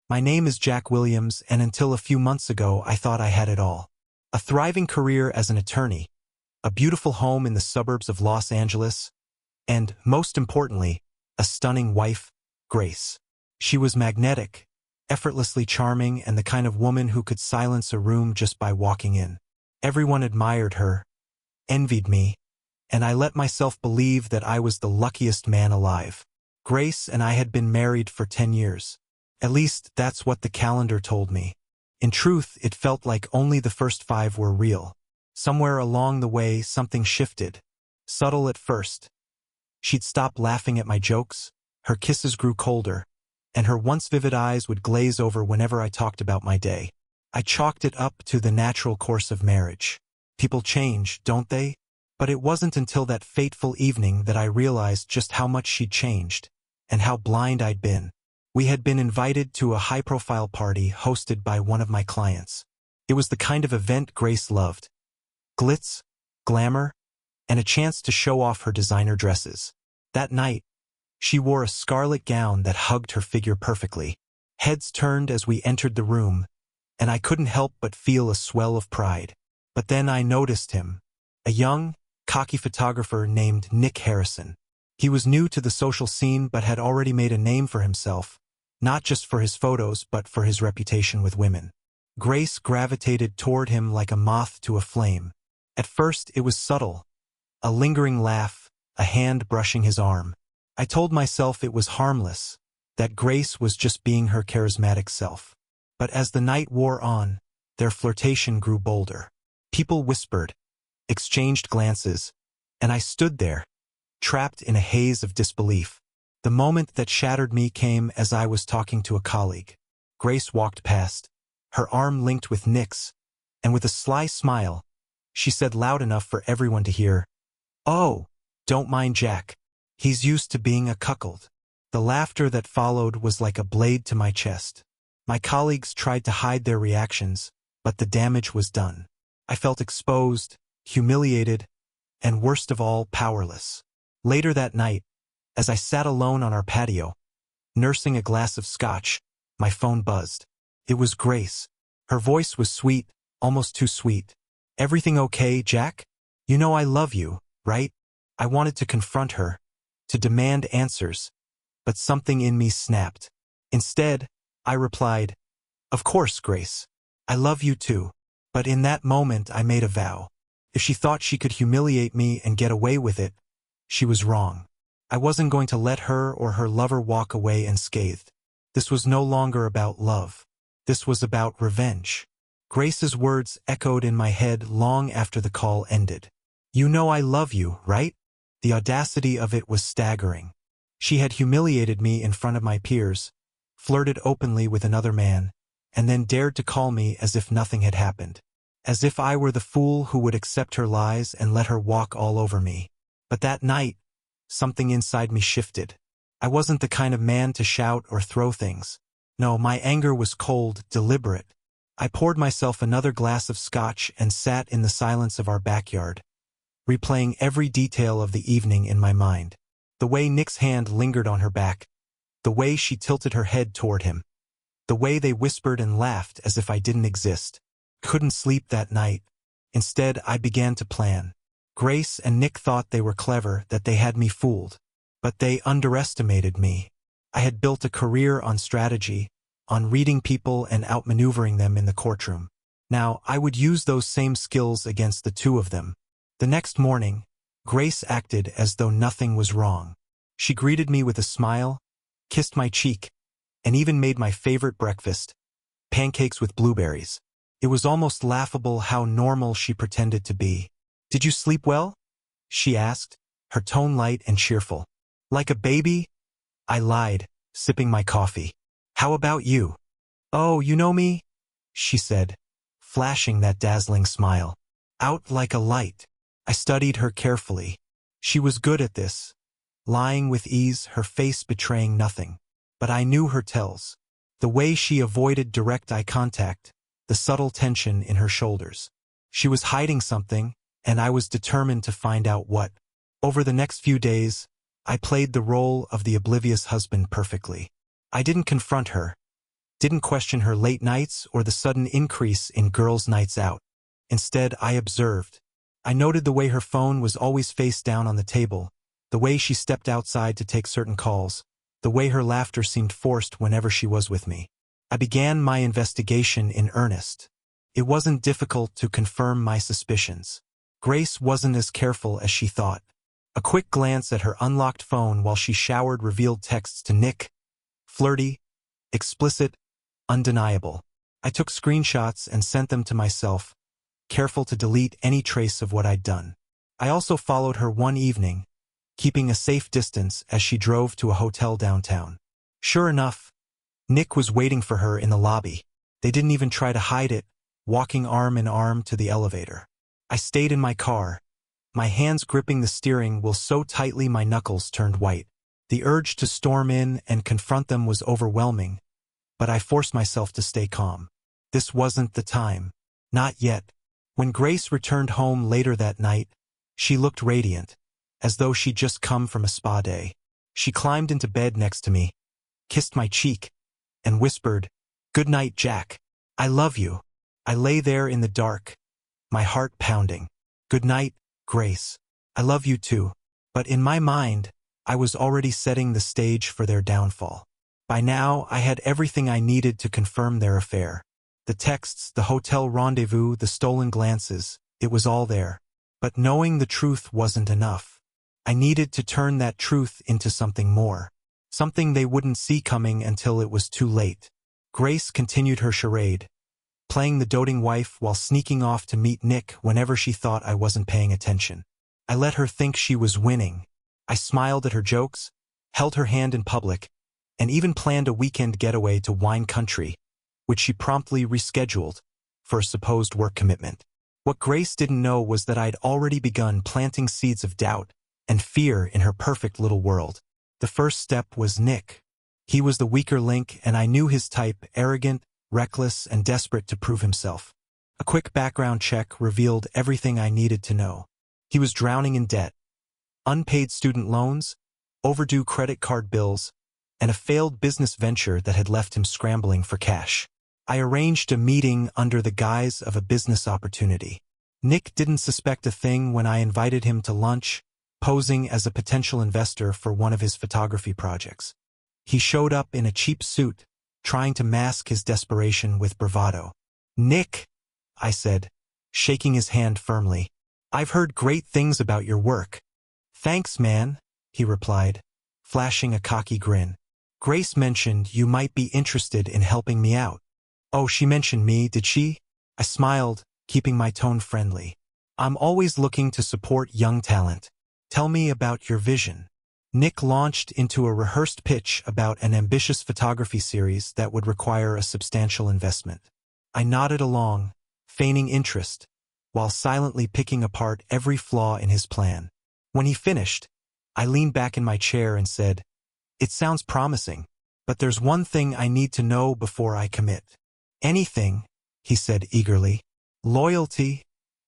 My name is Jack Williams, and until a few months ago I thought I had it all. A thriving career as an attorney, a beautiful home in the suburbs of Los Angeles, and, most importantly, a stunning wife, Grace. She was magnetic, effortlessly charming, and the kind of woman who could silence a room just by walking in. Everyone admired her, envied me, and I let myself believe that I was the luckiest man alive. Grace and I had been married for 10 years. At least, that's what the calendar told me. In truth, it felt like only the first 5 were real. Somewhere along the way, something shifted. Subtle at first. She'd stop laughing at my jokes, her kisses grew colder, and her once vivid eyes would glaze over whenever I talked about my day. I chalked it up to the natural course of marriage. People change, don't they? But it wasn't until that fateful evening that I realized just how much she'd changed, and how blind I'd been. We had been invited to a high-profile party hosted by one of my clients. It was the kind of event Grace loved. Glitz, glamour, and a chance to show off her designer dresses. That night, she wore a scarlet gown that hugged her figure perfectly. Heads turned as we entered the room, and I couldn't help but feel a swell of pride. But then I noticed him, a young, cocky photographer named Nick Harrison. He was new to the social scene but had already made a name for himself, not just for his photos but for his reputation with women. Grace gravitated toward him like a moth to a flame. At first it was subtle, a lingering laugh, a hand brushing his arm. I told myself it was harmless, that Grace was just being her charismatic self. But as the night wore on, their flirtation grew bolder. People whispered, exchanged glances, and I stood there, trapped in a haze of disbelief. The moment that shattered me came as I was talking to a colleague. Grace walked past, her arm linked with Nick's, and with a sly smile, she said loud enough for everyone to hear, "Oh, don't mind Jack. He's used to being a cuckold." The laughter that followed was like a blade to my chest. My colleagues tried to hide their reactions, but the damage was done. I felt exposed, humiliated, and worst of all, powerless. Later that night, as I sat alone on our patio, nursing a glass of scotch, my phone buzzed. It was Grace. Her voice was sweet, almost too sweet. "Everything okay, Jack? You know I love you, right?" I wanted to confront her, to demand answers, but something in me snapped. Instead, I replied, "Of course, Grace. I love you too." But in that moment I made a vow. If she thought she could humiliate me and get away with it, she was wrong. I wasn't going to let her or her lover walk away unscathed. This was no longer about love. This was about revenge. Grace's words echoed in my head long after the call ended. "You know I love you, right?" The audacity of it was staggering. She had humiliated me in front of my peers, flirted openly with another man, and then dared to call me as if nothing had happened. As if I were the fool who would accept her lies and let her walk all over me. But that night, something inside me shifted. I wasn't the kind of man to shout or throw things. No, my anger was cold, deliberate. I poured myself another glass of scotch and sat in the silence of our backyard, replaying every detail of the evening in my mind. The way Nick's hand lingered on her back, the way she tilted her head toward him, the way they whispered and laughed as if I didn't exist. Couldn't sleep that night. Instead, I began to plan. Grace and Nick thought they were clever, that they had me fooled. But they underestimated me. I had built a career on strategy, on reading people and outmaneuvering them in the courtroom. Now, I would use those same skills against the two of them. The next morning, Grace acted as though nothing was wrong. She greeted me with a smile, kissed my cheek, and even made my favorite breakfast, pancakes with blueberries. It was almost laughable how normal she pretended to be. "Did you sleep well?" she asked, her tone light and cheerful. "Like a baby?" I lied, sipping my coffee. "How about you?" "Oh, you know me?" she said, flashing that dazzling smile. "Out like a light." I studied her carefully. She was good at this, lying with ease, her face betraying nothing. But I knew her tells. The way she avoided direct eye contact, the subtle tension in her shoulders. She was hiding something, and I was determined to find out what. Over the next few days, I played the role of the oblivious husband perfectly. I didn't confront her. Didn't question her late nights or the sudden increase in girls' nights out. Instead, I observed. I noted the way her phone was always face down on the table, the way she stepped outside to take certain calls, the way her laughter seemed forced whenever she was with me. I began my investigation in earnest. It wasn't difficult to confirm my suspicions. Grace wasn't as careful as she thought. A quick glance at her unlocked phone while she showered revealed texts to Nick. Flirty, explicit, undeniable. I took screenshots and sent them to myself, careful to delete any trace of what I'd done. I also followed her one evening, keeping a safe distance as she drove to a hotel downtown. Sure enough, Nick was waiting for her in the lobby. They didn't even try to hide it, walking arm in arm to the elevator. I stayed in my car, my hands gripping the steering wheel so tightly my knuckles turned white. The urge to storm in and confront them was overwhelming, but I forced myself to stay calm. This wasn't the time. Not yet. When Grace returned home later that night, she looked radiant, as though she'd just come from a spa day. She climbed into bed next to me, kissed my cheek, and whispered, "Good night, Jack. I love you." I lay there in the dark, my heart pounding. "Good night, Grace. I love you too." But in my mind, I was already setting the stage for their downfall. By now, I had everything I needed to confirm their affair. The texts, the hotel rendezvous, the stolen glances, it was all there. But knowing the truth wasn't enough. I needed to turn that truth into something more. Something they wouldn't see coming until it was too late. Grace continued her charade, playing the doting wife while sneaking off to meet Nick whenever she thought I wasn't paying attention. I let her think she was winning. I smiled at her jokes, held her hand in public, and even planned a weekend getaway to wine country, which she promptly rescheduled for a supposed work commitment. What Grace didn't know was that I'd already begun planting seeds of doubt and fear in her perfect little world. The first step was Nick. He was the weaker link, and I knew his type: arrogant, reckless, and desperate to prove himself. A quick background check revealed everything I needed to know. He was drowning in debt, unpaid student loans, overdue credit card bills, and a failed business venture that had left him scrambling for cash. I arranged a meeting under the guise of a business opportunity. Nick didn't suspect a thing when I invited him to lunch, posing as a potential investor for one of his photography projects. He showed up in a cheap suit, trying to mask his desperation with bravado. "Nick," I said, shaking his hand firmly, "I've heard great things about your work." "Thanks, man," he replied, flashing a cocky grin. "Grace mentioned you might be interested in helping me out." "Oh, she mentioned me, did she?" I smiled, keeping my tone friendly. "I'm always looking to support young talent. Tell me about your vision." Nick launched into a rehearsed pitch about an ambitious photography series that would require a substantial investment. I nodded along, feigning interest, while silently picking apart every flaw in his plan. When he finished, I leaned back in my chair and said, "It sounds promising, but there's one thing I need to know before I commit." "Anything," he said eagerly. "Loyalty,"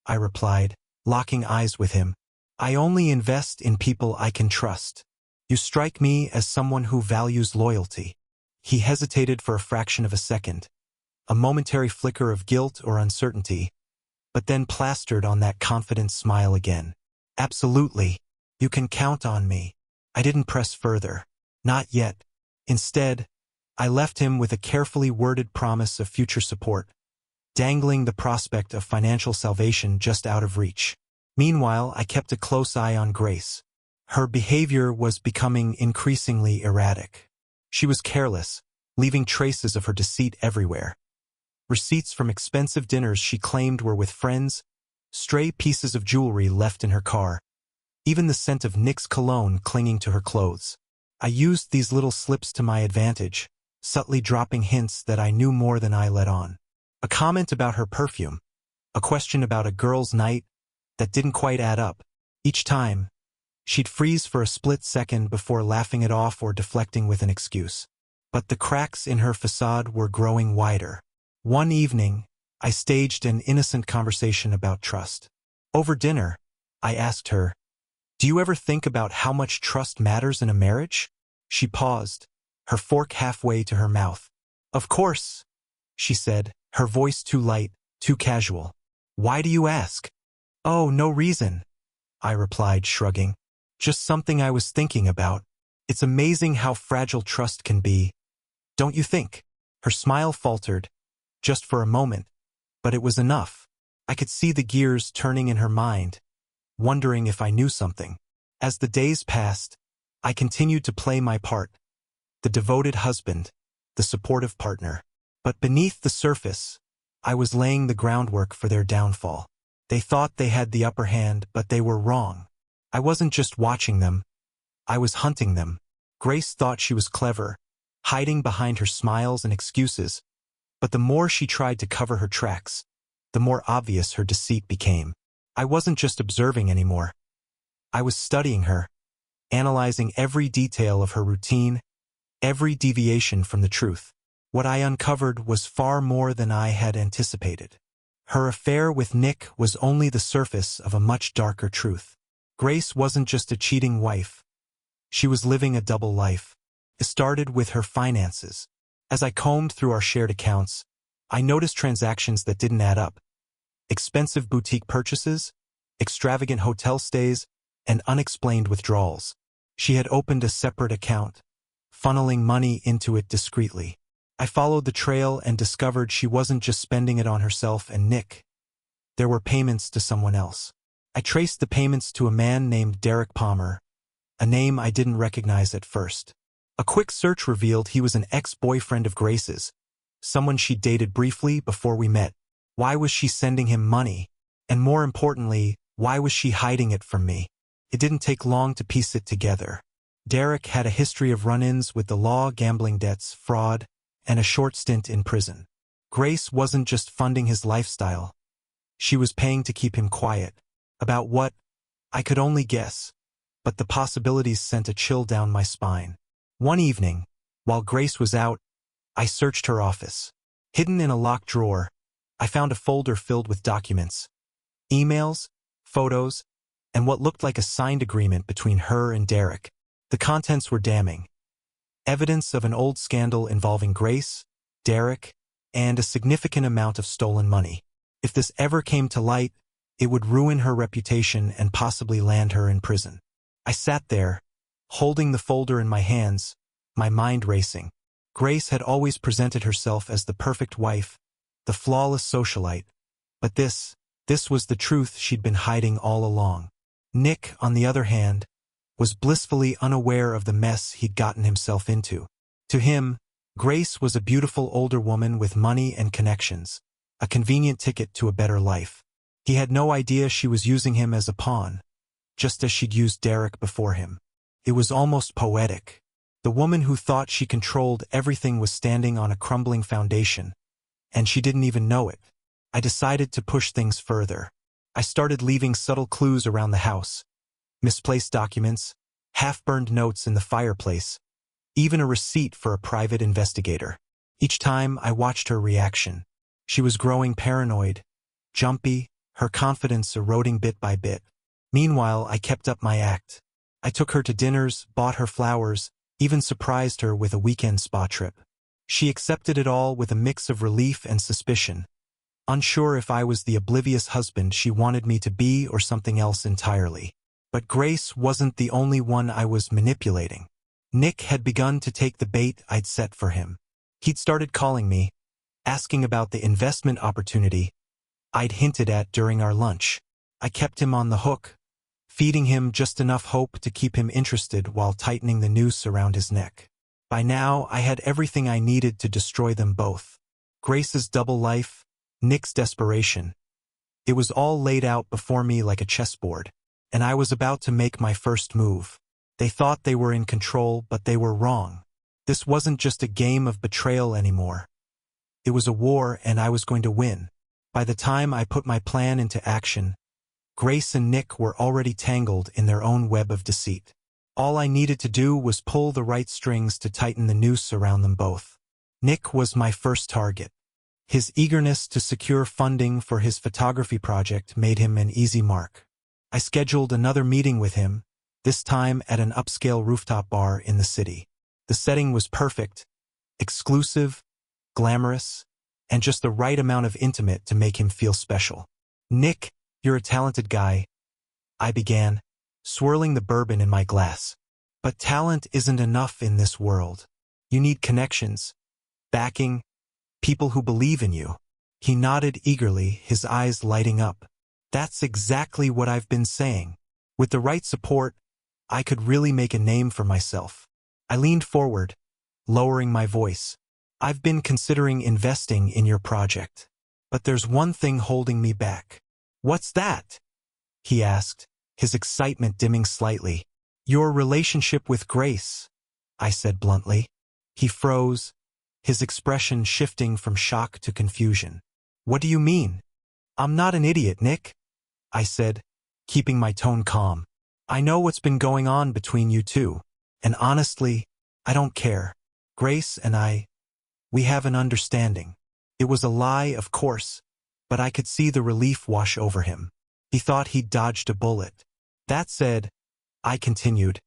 I replied, locking eyes with him. "I only invest in people I can trust. You strike me as someone who values loyalty." He hesitated for a fraction of a second, a momentary flicker of guilt or uncertainty, but then plastered on that confident smile again. "Absolutely. You can count on me." I didn't press further. Not yet. Instead, I left him with a carefully worded promise of future support, dangling the prospect of financial salvation just out of reach. Meanwhile, I kept a close eye on Grace. Her behavior was becoming increasingly erratic. She was careless, leaving traces of her deceit everywhere. Receipts from expensive dinners she claimed were with friends, stray pieces of jewelry left in her car, even the scent of Nick's cologne clinging to her clothes. I used these little slips to my advantage, subtly dropping hints that I knew more than I let on. A comment about her perfume, a question about a girl's night that didn't quite add up. Each time, she'd freeze for a split second before laughing it off or deflecting with an excuse. But the cracks in her facade were growing wider. One evening, I staged an innocent conversation about trust. Over dinner, I asked her, "Do you ever think about how much trust matters in a marriage?" She paused, her fork halfway to her mouth. "Of course," she said, her voice too light, too casual. "Why do you ask?" "Oh, no reason," I replied, shrugging. "Just something I was thinking about. It's amazing how fragile trust can be, don't you think?" Her smile faltered, just for a moment, but it was enough. I could see the gears turning in her mind, wondering if I knew something. As the days passed, I continued to play my part, the devoted husband, the supportive partner. But beneath the surface, I was laying the groundwork for their downfall. They thought they had the upper hand, but they were wrong. I wasn't just watching them, I was hunting them. Grace thought she was clever, hiding behind her smiles and excuses, but the more she tried to cover her tracks, the more obvious her deceit became. I wasn't just observing anymore. I was studying her, analyzing every detail of her routine, every deviation from the truth. What I uncovered was far more than I had anticipated. Her affair with Nick was only the surface of a much darker truth. Grace wasn't just a cheating wife. She was living a double life. It started with her finances. As I combed through our shared accounts, I noticed transactions that didn't add up. Expensive boutique purchases, extravagant hotel stays, and unexplained withdrawals. She had opened a separate account, funneling money into it discreetly. I followed the trail and discovered she wasn't just spending it on herself and Nick. There were payments to someone else. I traced the payments to a man named Derek Palmer, a name I didn't recognize at first. A quick search revealed he was an ex-boyfriend of Grace's, someone she'd dated briefly before we met. Why was she sending him money? And more importantly, why was she hiding it from me? It didn't take long to piece it together. Derek had a history of run-ins with the law, gambling debts, fraud, and a short stint in prison. Grace wasn't just funding his lifestyle. She was paying to keep him quiet. About what? I could only guess, but the possibilities sent a chill down my spine. One evening, while Grace was out, I searched her office. Hidden in a locked drawer, I found a folder filled with documents, emails, photos, and what looked like a signed agreement between her and Derek. The contents were damning. Evidence of an old scandal involving Grace, Derek, and a significant amount of stolen money. If this ever came to light, it would ruin her reputation and possibly land her in prison. I sat there, holding the folder in my hands, my mind racing. Grace had always presented herself as the perfect wife, the flawless socialite, but this was the truth she'd been hiding all along. Nick, on the other hand, was blissfully unaware of the mess he'd gotten himself into. To him, Grace was a beautiful older woman with money and connections, a convenient ticket to a better life. He had no idea she was using him as a pawn, just as she'd used Derek before him. It was almost poetic. The woman who thought she controlled everything was standing on a crumbling foundation, and she didn't even know it. I decided to push things further. I started leaving subtle clues around the house. Misplaced documents, half-burned notes in the fireplace, even a receipt for a private investigator. Each time I watched her reaction. She was growing paranoid, jumpy, her confidence eroding bit by bit. Meanwhile, I kept up my act. I took her to dinners, bought her flowers, even surprised her with a weekend spa trip. She accepted it all with a mix of relief and suspicion, unsure if I was the oblivious husband she wanted me to be or something else entirely. But Grace wasn't the only one I was manipulating. Nick had begun to take the bait I'd set for him. He'd started calling me, asking about the investment opportunity I'd hinted at during our lunch. I kept him on the hook, feeding him just enough hope to keep him interested while tightening the noose around his neck. By now, I had everything I needed to destroy them both. Grace's double life, Nick's desperation. It was all laid out before me like a chessboard, and I was about to make my first move. They thought they were in control, but they were wrong. This wasn't just a game of betrayal anymore. It was a war, and I was going to win. By the time I put my plan into action, Grace and Nick were already tangled in their own web of deceit. All I needed to do was pull the right strings to tighten the noose around them both. Nick was my first target. His eagerness to secure funding for his photography project made him an easy mark. I scheduled another meeting with him, this time at an upscale rooftop bar in the city. The setting was perfect, exclusive, glamorous, and just the right amount of intimate to make him feel special. "Nick, you're a talented guy," I began, swirling the bourbon in my glass. "But talent isn't enough in this world. You need connections, backing, people who believe in you." He nodded eagerly, his eyes lighting up. "That's exactly what I've been saying. With the right support, I could really make a name for myself." I leaned forward, lowering my voice. "I've been considering investing in your project. But there's one thing holding me back." "What's that?" he asked, his excitement dimming slightly. "Your relationship with Grace," I said bluntly. He froze, his expression shifting from shock to confusion. "What do you mean?" "I'm not an idiot, Nick," I said, keeping my tone calm. "I know what's been going on between you two, and honestly, I don't care. Grace and we have an understanding." It was a lie, of course, but I could see the relief wash over him. He thought he'd dodged a bullet. "That said," I continued,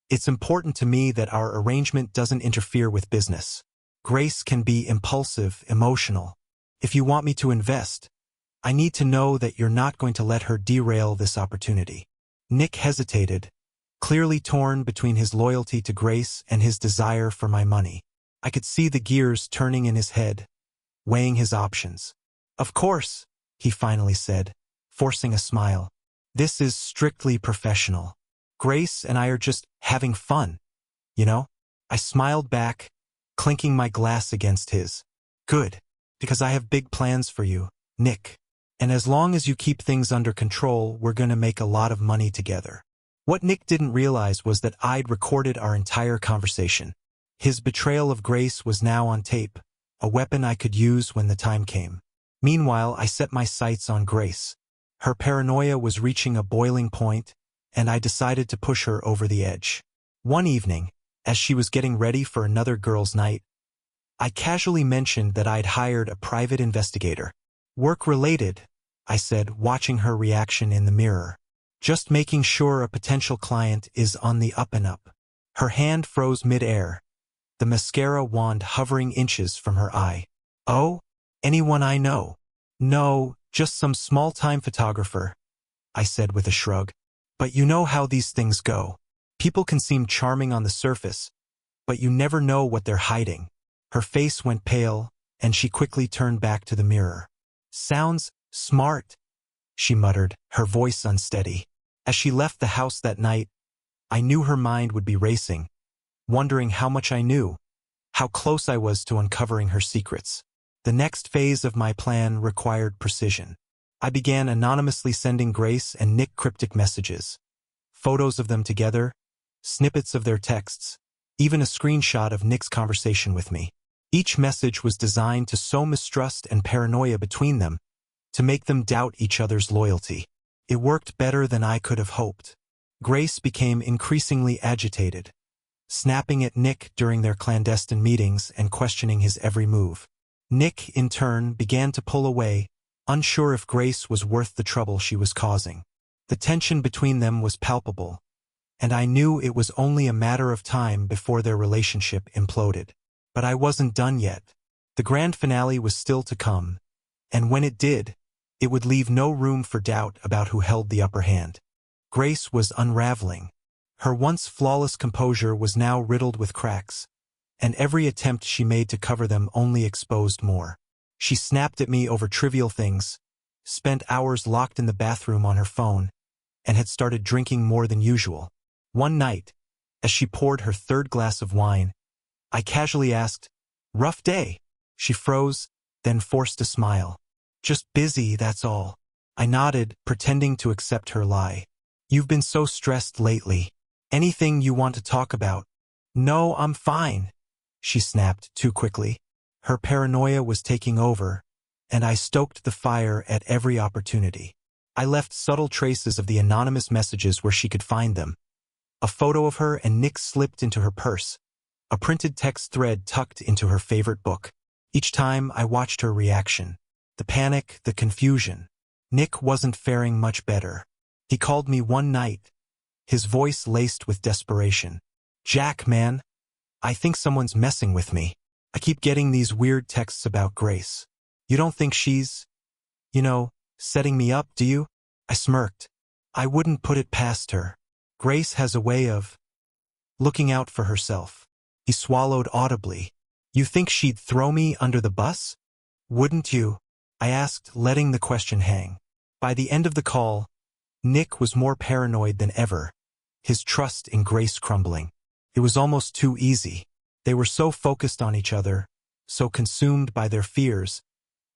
"it's important to me that our arrangement doesn't interfere with business. Grace can be impulsive, emotional. If you want me to invest, I need to know that you're not going to let her derail this opportunity." Nick hesitated, clearly torn between his loyalty to Grace and his desire for my money. I could see the gears turning in his head, weighing his options. "Of course," he finally said, forcing a smile. "This is strictly professional. Grace and I are just having fun, you know?" I smiled back, clinking my glass against his. "Good, because I have big plans for you, Nick. And as long as you keep things under control, we're gonna make a lot of money together." What Nick didn't realize was that I'd recorded our entire conversation. His betrayal of Grace was now on tape, a weapon I could use when the time came. Meanwhile, I set my sights on Grace. Her paranoia was reaching a boiling point, and I decided to push her over the edge. One evening, as she was getting ready for another girls' night, I casually mentioned that I'd hired a private investigator. "Work-related," I said, watching her reaction in the mirror. "Just making sure a potential client is on the up and up." Her hand froze mid-air, the mascara wand hovering inches from her eye. "Oh? Anyone I know?" "No, just some small-time photographer," I said with a shrug. "But you know how these things go. People can seem charming on the surface, but you never know what they're hiding." Her face went pale, and she quickly turned back to the mirror. "Sounds smart," she muttered, her voice unsteady. As she left the house that night, I knew her mind would be racing, wondering how much I knew, how close I was to uncovering her secrets. The next phase of my plan required precision. I began anonymously sending Grace and Nick cryptic messages, photos of them together, snippets of their texts, even a screenshot of Nick's conversation with me. Each message was designed to sow mistrust and paranoia between them, to make them doubt each other's loyalty. It worked better than I could have hoped. Grace became increasingly agitated, snapping at Nick during their clandestine meetings and questioning his every move. Nick, in turn, began to pull away, unsure if Grace was worth the trouble she was causing. The tension between them was palpable, and I knew it was only a matter of time before their relationship imploded. But I wasn't done yet. The grand finale was still to come, and when it did, it would leave no room for doubt about who held the upper hand. Grace was unraveling. Her once flawless composure was now riddled with cracks, and every attempt she made to cover them only exposed more. She snapped at me over trivial things, spent hours locked in the bathroom on her phone, and had started drinking more than usual. One night, as she poured her third glass of wine, I casually asked, "Rough day?" She froze, then forced a smile. "Just busy, that's all." I nodded, pretending to accept her lie. "You've been so stressed lately. Anything you want to talk about?" "No, I'm fine," she snapped too quickly. Her paranoia was taking over, and I stoked the fire at every opportunity. I left subtle traces of the anonymous messages where she could find them. A photo of her and Nick slipped into her purse, a printed text thread tucked into her favorite book. Each time I watched her reaction. The panic, the confusion. Nick wasn't faring much better. He called me one night, his voice laced with desperation. "Jack, man, I think someone's messing with me." I keep getting these weird texts about Grace. You don't think she's, setting me up, do you? I smirked. I wouldn't put it past her. Grace has a way of looking out for herself. He swallowed audibly. You think she'd throw me under the bus? Wouldn't you? I asked, letting the question hang. By the end of the call, Nick was more paranoid than ever, his trust in Grace crumbling. It was almost too easy. They were so focused on each other, so consumed by their fears,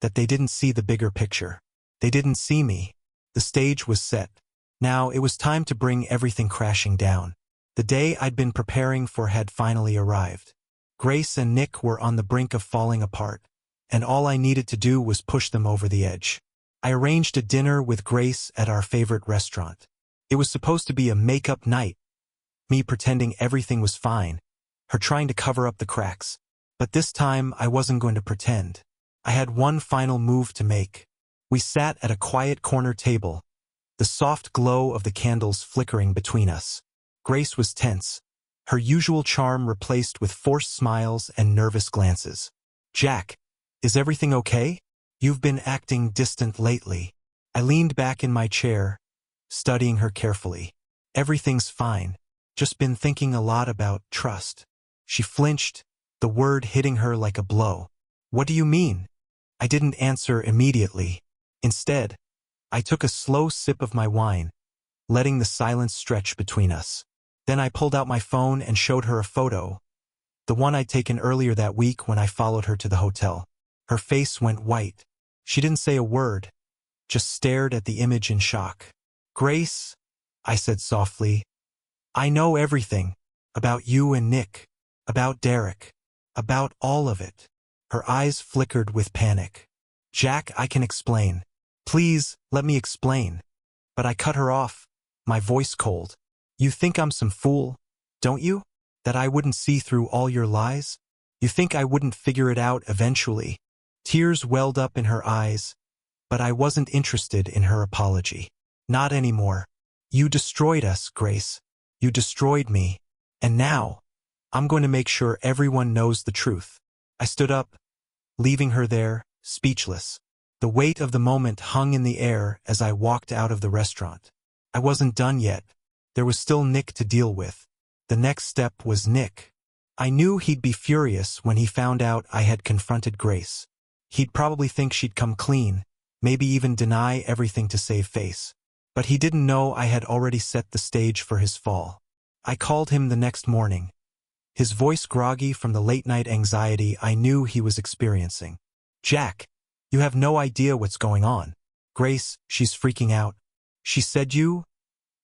that they didn't see the bigger picture. They didn't see me. The stage was set. Now it was time to bring everything crashing down. The day I'd been preparing for had finally arrived. Grace and Nick were on the brink of falling apart, and all I needed to do was push them over the edge. I arranged a dinner with Grace at our favorite restaurant. It was supposed to be a make-up night, me pretending everything was fine, her trying to cover up the cracks. But this time I wasn't going to pretend. I had one final move to make. We sat at a quiet corner table, the soft glow of the candles flickering between us. Grace was tense, her usual charm replaced with forced smiles and nervous glances. Jack, is everything okay? You've been acting distant lately. I leaned back in my chair, studying her carefully. Everything's fine. Just been thinking a lot about trust. She flinched, the word hitting her like a blow. What do you mean? I didn't answer immediately. Instead, I took a slow sip of my wine, letting the silence stretch between us. Then I pulled out my phone and showed her a photo, the one I'd taken earlier that week when I followed her to the hotel. Her face went white. She didn't say a word, just stared at the image in shock. Grace, I said softly, I know everything. About you and Nick. About Derek. About all of it. Her eyes flickered with panic. Jack, I can explain. Please, let me explain. But I cut her off, my voice cold. You think I'm some fool, don't you? That I wouldn't see through all your lies? You think I wouldn't figure it out eventually? Tears welled up in her eyes, but I wasn't interested in her apology. Not anymore. You destroyed us, Grace. You destroyed me. And now, I'm going to make sure everyone knows the truth. I stood up, leaving her there, speechless. The weight of the moment hung in the air as I walked out of the restaurant. I wasn't done yet. There was still Nick to deal with. The next step was Nick. I knew he'd be furious when he found out I had confronted Grace. He'd probably think she'd come clean, maybe even deny everything to save face. But he didn't know I had already set the stage for his fall. I called him the next morning, his voice groggy from the late-night anxiety I knew he was experiencing. Jack, you have no idea what's going on. Grace, she's freaking out. She said you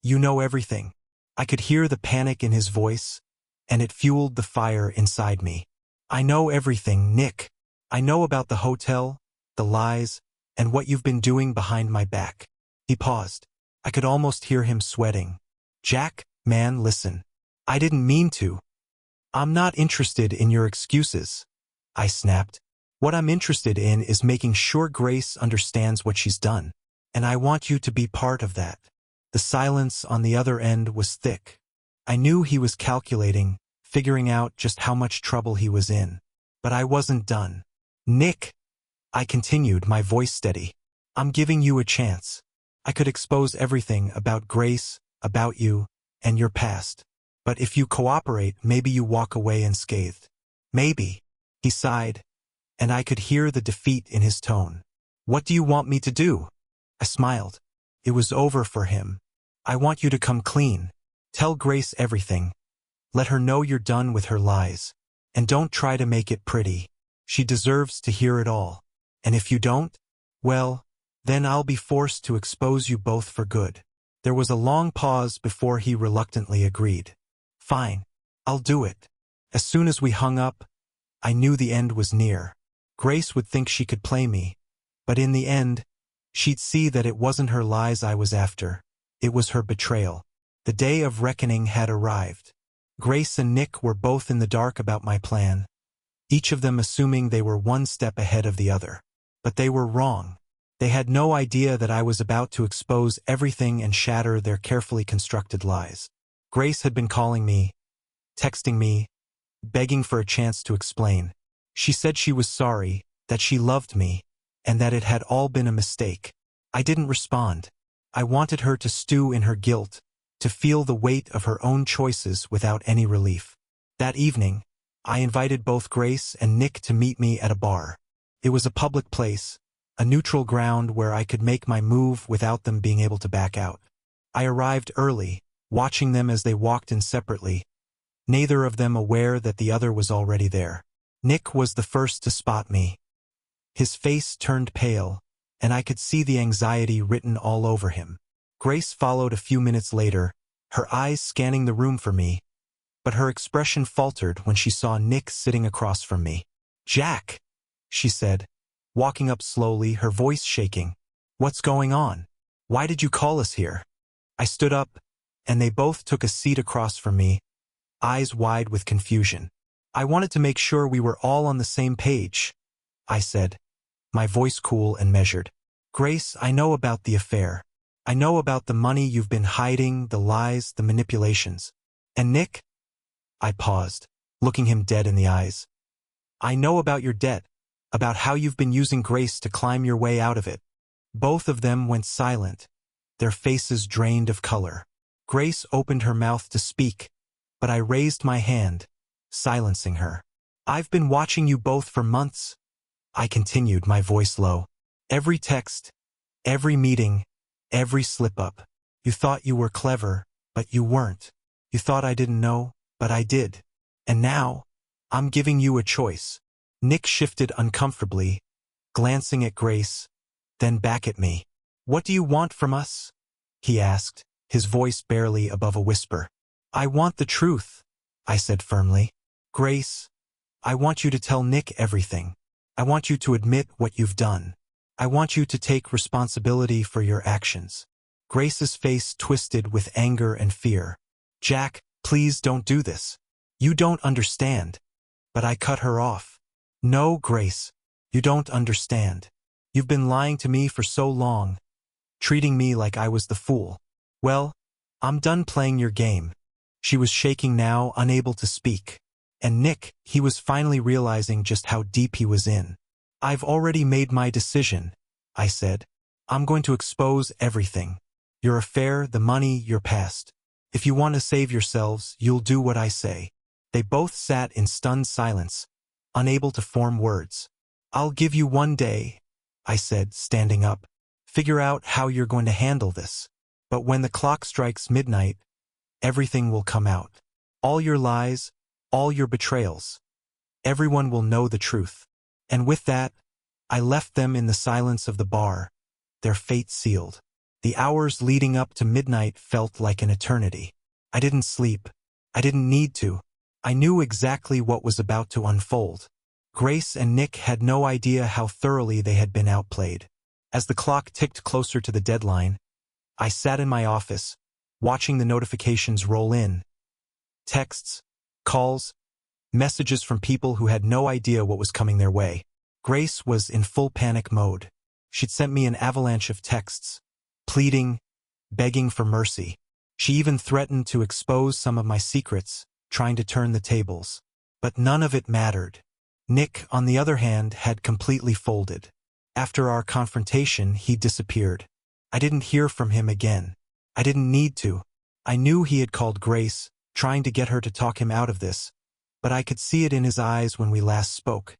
know everything. I could hear the panic in his voice, and it fueled the fire inside me. I know everything, Nick. I know about the hotel, the lies, and what you've been doing behind my back. He paused. I could almost hear him sweating. Jack, man, listen. I didn't mean to. I'm not interested in your excuses, I snapped. What I'm interested in is making sure Grace understands what she's done, and I want you to be part of that. The silence on the other end was thick. I knew he was calculating, figuring out just how much trouble he was in. But I wasn't done. Nick, I continued, my voice steady. I'm giving you a chance. I could expose everything about Grace, about you, and your past. But if you cooperate, maybe you walk away unscathed. Maybe. He sighed, and I could hear the defeat in his tone. What do you want me to do? I smiled. It was over for him. I want you to come clean. Tell Grace everything. Let her know you're done with her lies. And don't try to make it pretty. She deserves to hear it all. And if you don't, well, then I'll be forced to expose you both for good. There was a long pause before he reluctantly agreed. Fine, I'll do it. As soon as we hung up, I knew the end was near. Grace would think she could play me, but in the end, she'd see that it wasn't her lies I was after. It was her betrayal. The day of reckoning had arrived. Grace and Nick were both in the dark about my plan, each of them assuming they were one step ahead of the other. But they were wrong. They had no idea that I was about to expose everything and shatter their carefully constructed lies. Grace had been calling me, texting me, begging for a chance to explain. She said she was sorry, that she loved me, and that it had all been a mistake. I didn't respond. I wanted her to stew in her guilt, to feel the weight of her own choices without any relief. That evening, I invited both Grace and Nick to meet me at a bar. It was a public place, a neutral ground where I could make my move without them being able to back out. I arrived early, watching them as they walked in separately, neither of them aware that the other was already there. Nick was the first to spot me. His face turned pale, and I could see the anxiety written all over him. Grace followed a few minutes later, her eyes scanning the room for me, but her expression faltered when she saw Nick sitting across from me. "Jack," she said, walking up slowly, her voice shaking. "What's going on? Why did you call us here?" I stood up, and they both took a seat across from me, eyes wide with confusion. "I wanted to make sure we were all on the same page," I said, my voice cool and measured. "Grace, I know about the affair. I know about the money you've been hiding, the lies, the manipulations. And Nick?" I paused, looking him dead in the eyes. "I know about your debt, about how you've been using Grace to climb your way out of it." Both of them went silent, their faces drained of color. Grace opened her mouth to speak, but I raised my hand, silencing her. "I've been watching you both for months," I continued, my voice low. "Every text, every meeting, every slip-up. You thought you were clever, but you weren't. You thought I didn't know, but I did. And now, I'm giving you a choice." Nick shifted uncomfortably, glancing at Grace, then back at me. "What do you want from us?" he asked, his voice barely above a whisper. "I want the truth," I said firmly. "Grace, I want you to tell Nick everything. I want you to admit what you've done. I want you to take responsibility for your actions." Grace's face twisted with anger and fear. "Jack, please don't do this. You don't understand." But I cut her off. "No, Grace, you don't understand. You've been lying to me for so long, treating me like I was the fool. Well, I'm done playing your game." She was shaking now, unable to speak. And Nick, he was finally realizing just how deep he was in. "I've already made my decision," I said. "I'm going to expose everything. Your affair, the money, your past. If you want to save yourselves, you'll do what I say." They both sat in stunned silence, unable to form words. "I'll give you 1 day," I said, standing up. "Figure out how you're going to handle this. But when the clock strikes midnight, everything will come out. All your lies, all your betrayals. Everyone will know the truth." And with that, I left them in the silence of the bar, their fate sealed. The hours leading up to midnight felt like an eternity. I didn't sleep. I didn't need to. I knew exactly what was about to unfold. Grace and Nick had no idea how thoroughly they had been outplayed. As the clock ticked closer to the deadline, I sat in my office, watching the notifications roll in. Texts, calls, messages from people who had no idea what was coming their way. Grace was in full panic mode. She'd sent me an avalanche of texts, pleading, begging for mercy. She even threatened to expose some of my secrets, trying to turn the tables. But none of it mattered. Nick, on the other hand, had completely folded. After our confrontation, he disappeared. I didn't hear from him again. I didn't need to. I knew he had called Grace, trying to get her to talk him out of this, but I could see it in his eyes when we last spoke.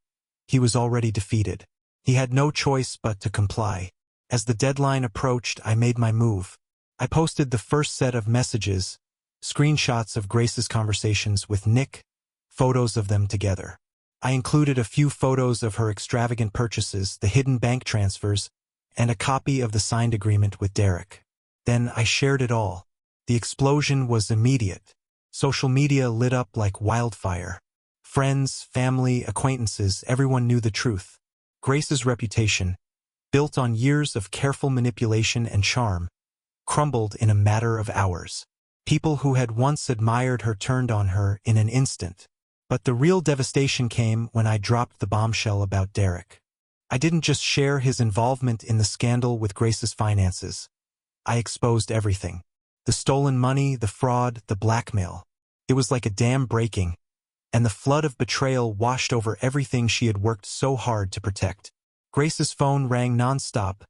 He was already defeated. He had no choice but to comply. As the deadline approached, I made my move. I posted the first set of messages, screenshots of Grace's conversations with Nick, photos of them together. I included a few photos of her extravagant purchases, the hidden bank transfers, and a copy of the signed agreement with Derek. Then I shared it all. The explosion was immediate. Social media lit up like wildfire. Friends, family, acquaintances, everyone knew the truth. Grace's reputation, built on years of careful manipulation and charm, crumbled in a matter of hours. People who had once admired her turned on her in an instant. But the real devastation came when I dropped the bombshell about Derek. I didn't just share his involvement in the scandal with Grace's finances. I exposed everything. The stolen money, the fraud, the blackmail. It was like a dam breaking, and the flood of betrayal washed over everything she had worked so hard to protect. Grace's phone rang nonstop,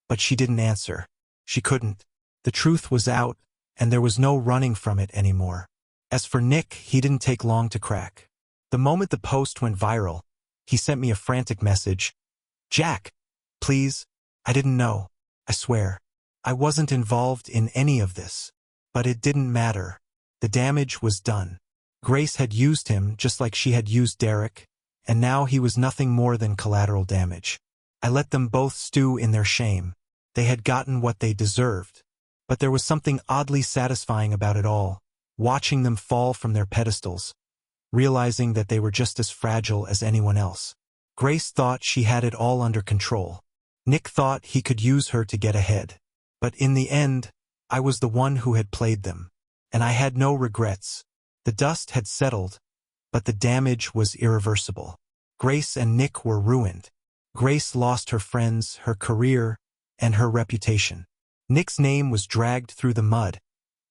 but she didn't answer. She couldn't. The truth was out, and there was no running from it anymore. As for Nick, he didn't take long to crack. The moment the post went viral, he sent me a frantic message. "Jack, please, I didn't know. I swear. I wasn't involved in any of this." But it didn't matter. The damage was done. Grace had used him just like she had used Derek, and now he was nothing more than collateral damage. I let them both stew in their shame. They had gotten what they deserved. But there was something oddly satisfying about it all, watching them fall from their pedestals, realizing that they were just as fragile as anyone else. Grace thought she had it all under control. Nick thought he could use her to get ahead. But in the end, I was the one who had played them. And I had no regrets. The dust had settled, but the damage was irreversible. Grace and Nick were ruined. Grace lost her friends, her career, and her reputation. Nick's name was dragged through the mud.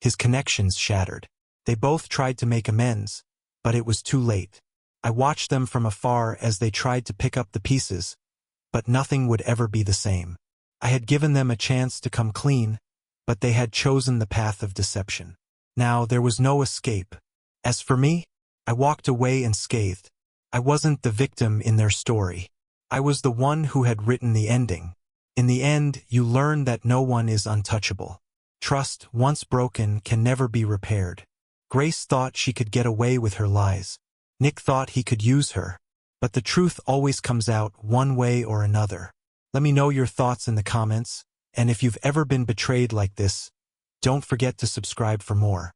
His connections shattered. They both tried to make amends, but it was too late. I watched them from afar as they tried to pick up the pieces, but nothing would ever be the same. I had given them a chance to come clean, but they had chosen the path of deception. Now there was no escape. As for me, I walked away unscathed. I wasn't the victim in their story. I was the one who had written the ending. In the end, you learn that no one is untouchable. Trust, once broken, can never be repaired. Grace thought she could get away with her lies. Nick thought he could use her. But the truth always comes out one way or another. Let me know your thoughts in the comments, and if you've ever been betrayed like this, don't forget to subscribe for more.